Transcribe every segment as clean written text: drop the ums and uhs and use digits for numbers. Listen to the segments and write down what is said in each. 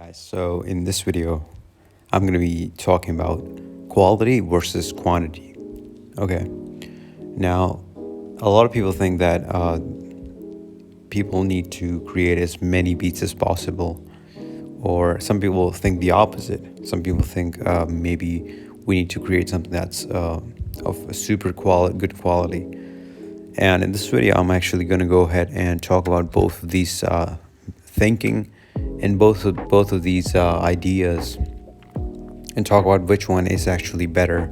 Guys, so in this video, I'm going to be talking about quality versus quantity. Okay, now a lot of people think that people need to create as many beats as possible, or some people think the opposite. Some people think maybe we need to create something that's of a good quality. And in this video, I'm actually going to go ahead and talk about both of these thinking and both of these ideas, and talk about which one is actually better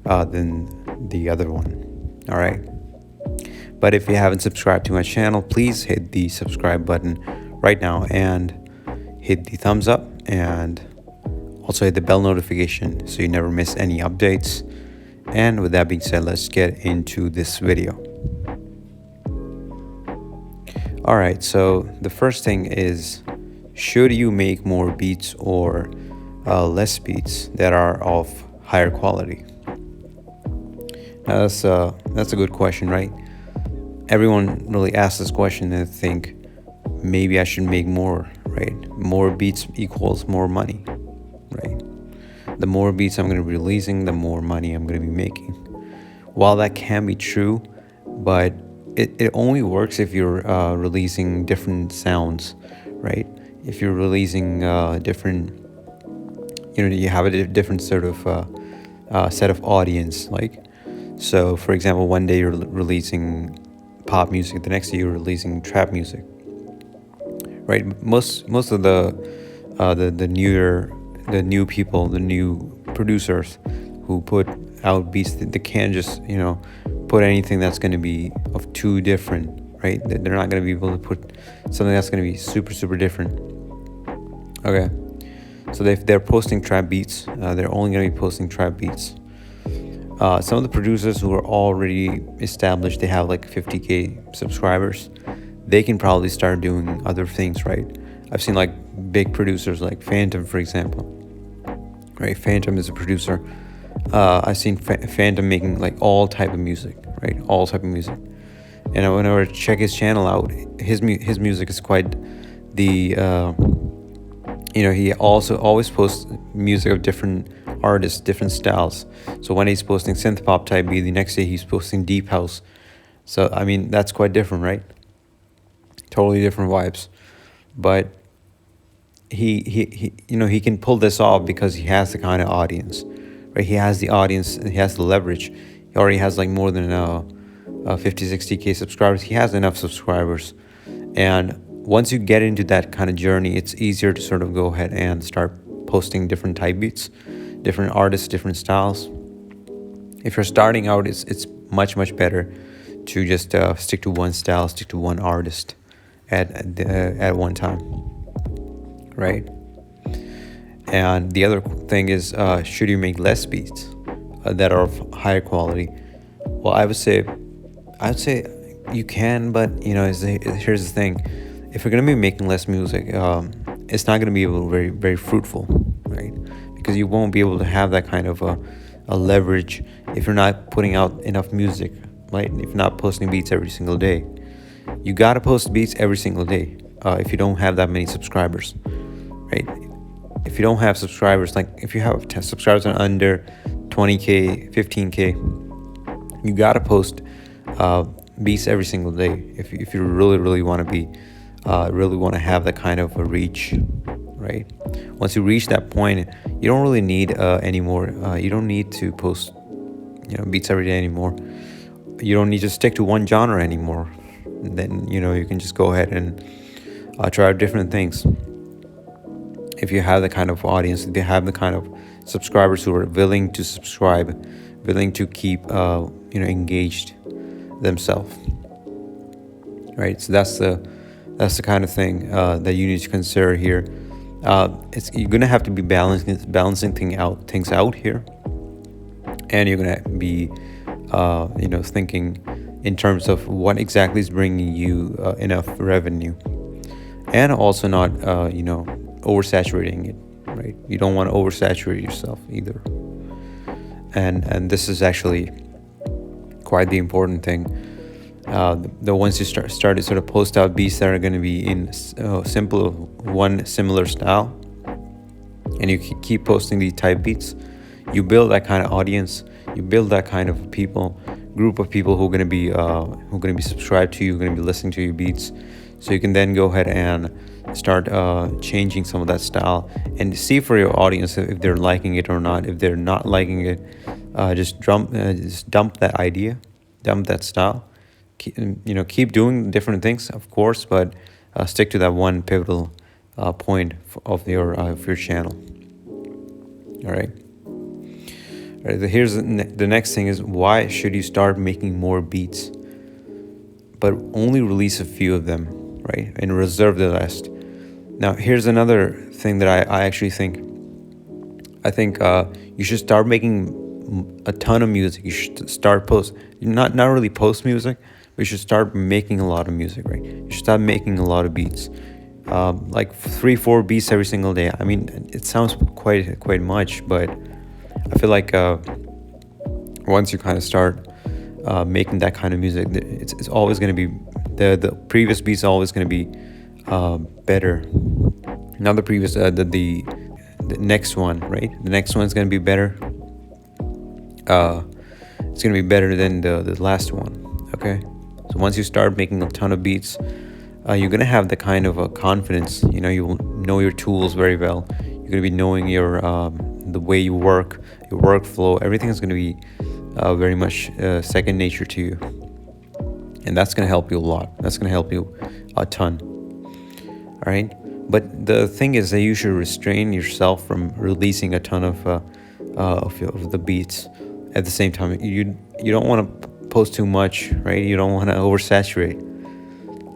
than the other one. All right. But if you haven't subscribed to my channel, please hit the subscribe button right now and hit the thumbs up, and also hit the bell notification so you never miss any updates. And with that being said, let's get into this video. All right, so the first thing is, should you make more beats or less beats that are of higher quality? Now that's a good question, right? Everyone really asks this question and think maybe I should make more, right? More beats equals more money, right? The more beats I'm going to be releasing, the more money I'm going to be making. While that can be true, but it only works if you're releasing different sounds, right? If you're releasing different, you have a different sort of set of audience. Like, so for example, one day you're releasing pop music, the next day you're releasing trap music, right? Most of the new people, the new producers who put out beats, they can't just put anything that's going to be of too different, right? They're not going to be able to put something that's going to be super different. Okay, so if they're posting trap beats, they're only going to be posting trap beats. Some of the producers who are already established, they have like 50K subscribers, they can probably start doing other things, right? I've seen like big producers like Phantom, for example, right? Phantom is a producer. I've seen Phantom making like all type of music, right? All type of music. And whenever I check his channel out, his music is quite the he also always posts music of different artists, different styles. So when he's posting synth pop type beat, the next day he's posting deep house. So I mean, that's quite different, right? Totally different vibes. But he he can pull this off because he has the kind of audience, right? He has the audience, he has the leverage. He already has like more than 50-60K subscribers. He has enough subscribers, and once you get into that kind of journey, it's easier to sort of go ahead and start posting different type beats, different artists, different styles. If you're starting out, it's much better to just stick to one style, stick to one artist at one time, right? And the other thing is, should you make less beats that are of higher quality? Well, I would say you can, but here's the thing: if you're gonna be making less music, it's not gonna be very fruitful, right? Because you won't be able to have that kind of a leverage if you're not putting out enough music, right? If you're not posting beats every single day, you gotta post beats every single day. If you don't have that many subscribers, right? If you don't have subscribers, like if you have subscribers on under 20K, 15K, you gotta post beats every single day if you really want to be really want to have that kind of a reach, right? Once you reach that point, you don't really need anymore. You don't need to post beats every day anymore. You don't need to stick to one genre anymore. Then you can just go ahead and try out different things. If you have the kind of audience, if you have the kind of subscribers who are willing to subscribe, willing to keep engaged themselves, right? So that's the kind of thing that you need to consider here. You're gonna have to be balancing things out here, and you're gonna be thinking in terms of what exactly is bringing you enough revenue, and also not oversaturating it, right? You don't want to oversaturate yourself either. And this is actually quite the important thing. The once you start to sort of post out beats that are going to be in simple one similar style, and you keep posting these type beats, you build that kind of audience, you build that kind of group of people who are going to be subscribed to you, going to be listening to your beats. So you can then go ahead and start changing some of that style and see for your audience if they're liking it or not. If they're not liking it, just dump that idea, dump that style. Keep doing different things, of course, but stick to that one pivotal point of your channel. All right. All right. Here's the next thing is, why should you start making more beats, but only release a few of them, right? And reserve the rest. Now, here's another thing that I actually think. I think you should start making a ton of music. You should start not really post music, but you should start making a lot of music, right? You should start making a lot of beats, like 3-4 beats every single day. I mean, it sounds quite much, but I feel like once you kind of start making that kind of music, it's always going to be the previous beats always going to be better. Now the previous the next one, right? The next one's going to be better. It's going to be better than the last one. Okay, so once you start making a ton of beats, you're going to have the kind of confidence. You will know your tools very well. You're going to be knowing your the way you work, your workflow. Everything is going to be very much second nature to you, and that's going to help you a lot. That's going to help you a ton. All right, but the thing is that you should restrain yourself from releasing a ton of the beats at the same time. You don't want to post too much, right? You don't want to oversaturate.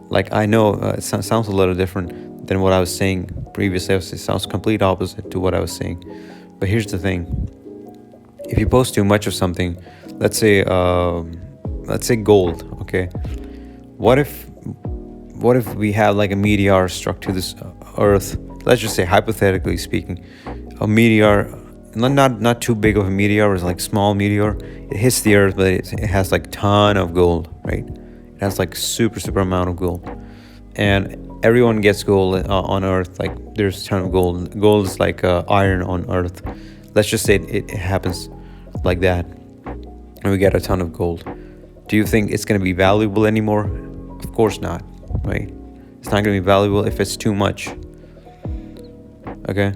Like, I know it sounds a little different than what I was saying previously. It sounds complete opposite to what I was saying. But here's the thing: if you post too much of something, let's say gold, okay? What if we have like a meteor struck to this Earth? Let's just say, hypothetically speaking, a meteor, not too big of a meteor, it's like small meteor. It hits the Earth, but it has like ton of gold, right? It has like super amount of gold, and everyone gets gold on Earth. Like, there's a ton of gold. Gold is like iron on Earth. Let's just say it happens like that, and we get a ton of gold. Do you think it's going to be valuable anymore? Of course not, right? It's not going to be valuable if it's too much. Okay.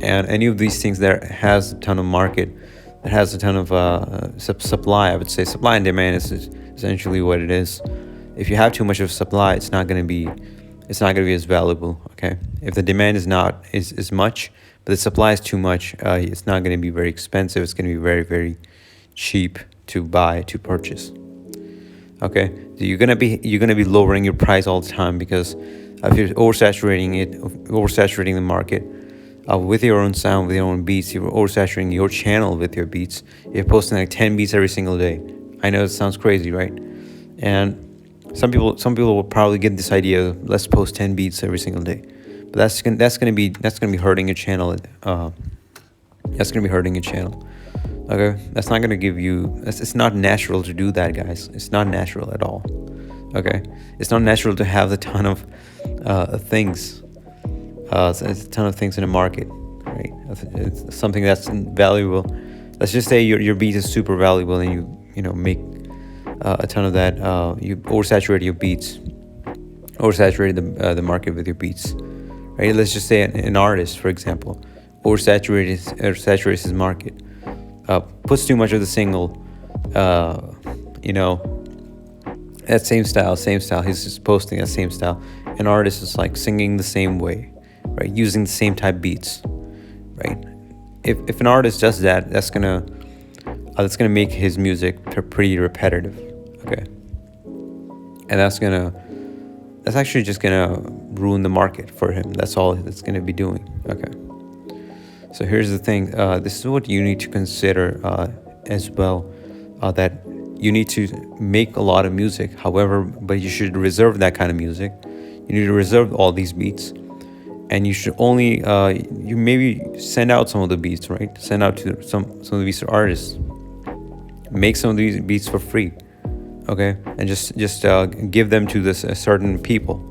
And any of these things that has a ton of market, that has a ton of supply, I would say supply and demand is essentially what it is. If you have too much of supply, it's not going to be as valuable. Okay. If the demand is not as much, but the supply is too much, it's not going to be very expensive. It's going to be very cheap to buy, to purchase. Okay, so you're gonna be lowering your price all the time, because if you're oversaturating the market with your own sound, with your own beats, you're oversaturating your channel with your beats. You're posting like 10 beats every single day. I know it sounds crazy, right? And some people will probably get this idea: let's post 10 beats every single day. But that's gonna be hurting your channel. That's gonna be hurting your channel. Okay, that's not gonna give you. It's not natural to do that, guys. It's not natural at all. Okay, it's not natural to have a ton of things. It's a ton of things in the market, right? It's something that's valuable. Let's just say your beat is super valuable, and you make a ton of that. You oversaturate your beats, oversaturate the market with your beats, right? Let's just say an artist, for example, saturates his market. Puts too much of the single, that same style. He's just posting that same style. An artist is like singing the same way, right? Using the same type beats, right? If an artist does that, that's gonna make his music pretty repetitive, okay? And that's actually just gonna ruin the market for him. That's all it's gonna be doing, okay? So here's the thing, this is what you need to consider as well, that you need to make a lot of music, but you should reserve that kind of music. You need to reserve all these beats, and you should only, you maybe send out some of the beats, right? Send out to some of the beats to artists. Make some of these beats for free, okay? And just give them to certain people,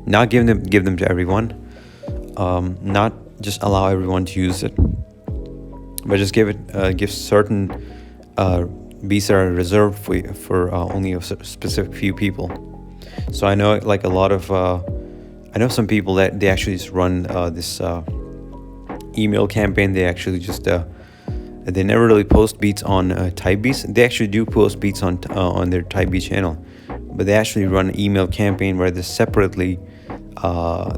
not give them to everyone. not just allow everyone to use it, but just give certain beats that are reserved for only a specific few people. So I know like a lot of I know some people that they actually just run this email campaign. They actually just they never really post beats on Type Beats. They actually do post beats on their Type Beat channel, but they actually run an email campaign where they separately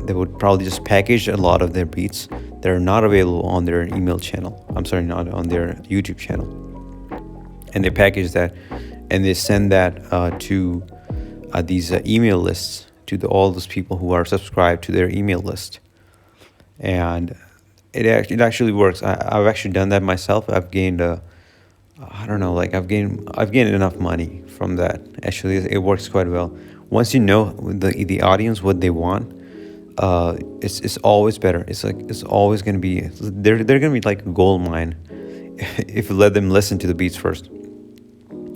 they would probably just package a lot of their beats that are not available on their email channel. I'm sorry, not on their YouTube channel. And they package that and they send that to these email lists to all those people who are subscribed to their email list. And it actually works. I've actually done that myself. I've gained I don't know, like I've gained enough money from that. Actually, it works quite well. Once you know the audience what they want, it's always better. It's always gonna be they're gonna be like a gold mine if you let them listen to the beats first.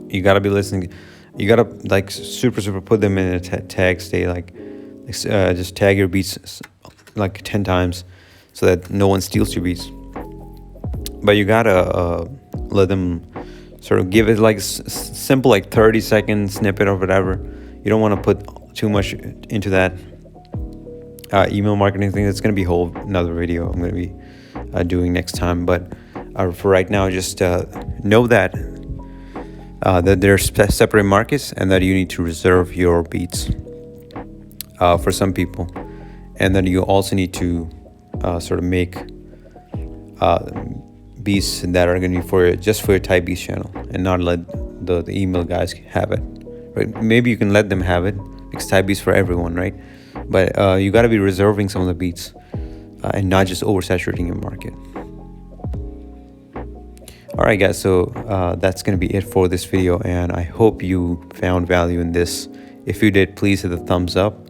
You gotta be listening. You gotta like super put them in a tag state, like just tag your beats like 10 times so that no one steals your beats. But you gotta let them sort of give it like simple like 30-second snippet or whatever. You don't want to put too much into that email marketing thing. That's gonna be another video I'm gonna be doing next time. But for right now, just know that there are separate markets and that you need to reserve your beats for some people, and then you also need to sort of make beats that are going to be just for your Type Beats channel, and not let the email guys have it. Right? Maybe you can let them have it because Type Beats for everyone, right? But you got to be reserving some of the beats and not just oversaturating your market. All right, guys, so that's going to be it for this video, and I hope you found value in this. If you did, please hit the thumbs up,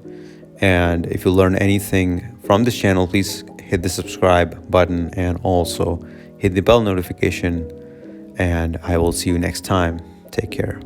and if you learn anything from this channel, please hit the subscribe button and also hit the bell notification, and I will see you next time. Take care.